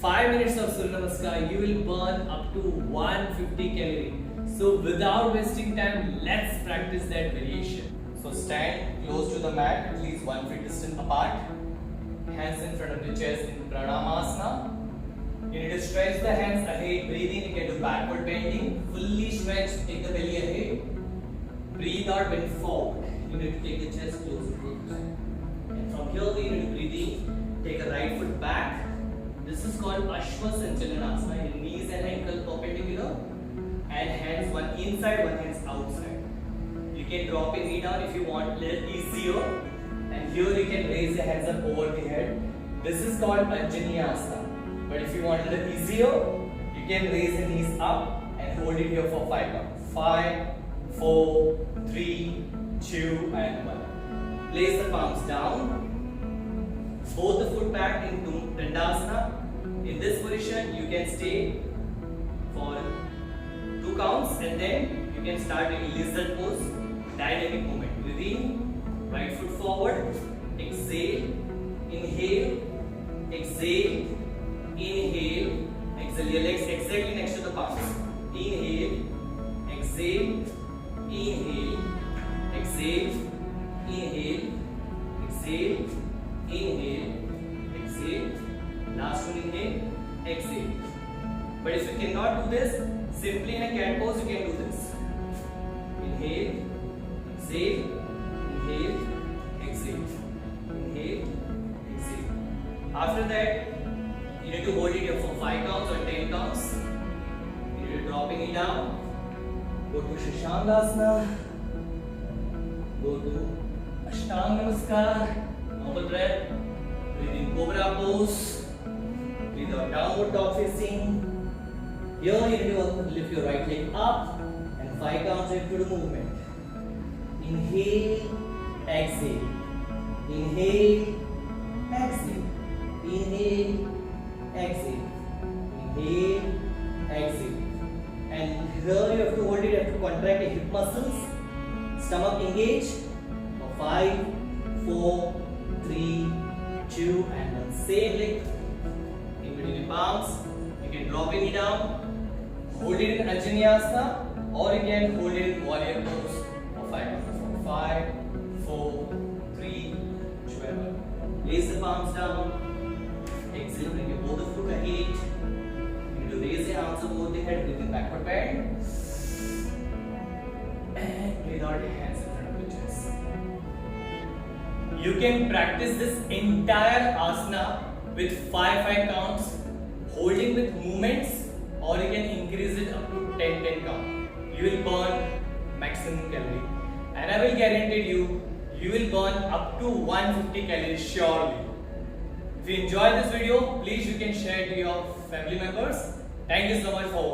5 minutes of Surya Namaskar, you will burn up to 150 calorie. So without wasting time, let's practice that variation. So stand close to the mat, at least 1 feet distance apart. Hands in front of the chest in Pranamasana. You need to stretch the hands ahead. Breathing, you can do backward bending. Fully stretch, take the belly ahead. Breathe out, bend forward. You need to take the chest closer to the back. And from here, you need to breathe in. Take a right foot back. This is called Ashwa Sanchalanasana. Your knees and ankle perpendicular. And hands one inside, one hands outside. You can drop your knee down if you want a little easier. And here you can raise your hands up over the head. This is called Anjaneyasana. But if you want a little easier, you can raise your knees up and hold it here for 5 counts. 5, 4, 3, 2 and 1. Place the palms down. Both the foot back into Dandasana. In this position, you can stay for 2 counts and then you can start in lizard pose, dynamic movement. Breathe in, right foot forward, exhale, inhale, exhale, inhale, exhale. Your legs exactly next to the palms. Inhale, exhale, inhale, exhale, inhale, exhale, inhale, exhale. Last one, inhale, exhale. But if you cannot do this, simply in a cat pose you can do this. Inhale, exhale, inhale, exhale, inhale, exhale. After that, you need to hold it here for 5 counts or 10 counts. You need to dropping it down. Go to Shashangasana. Go to Ashtanga Namaskar. Normal breath. Breathe in Cobra pose. Breathe out downward dog facing. Here you need to lift your right leg up and 5 counts into the movement. Inhale, exhale. Inhale, exhale. Inhale, exhale. Inhale, exhale. And here you have to hold it, you have to contract the hip muscles. Stomach engage for 5, 4, 3, 2 and 1. Same leg in between the palms. You can drop it down. Hold it in Anjaneyasana or you can hold it in warrior pose for 5 counts. 5, 4, 3, 2 and 1. Place the palms down. Exhale, bring your both the foot ahead. You need to raise your arms above the head, breathe in backward bend. And breathe out your hands in front of your chest. You can practice this entire asana with 5 counts, holding with movements, or you can increase it up to 10 count. You will burn maximum calorie. And I will guarantee you, you will burn up to 150 calories surely. If you enjoyed this video, please you can share it to your family members. Thank you so much for watching.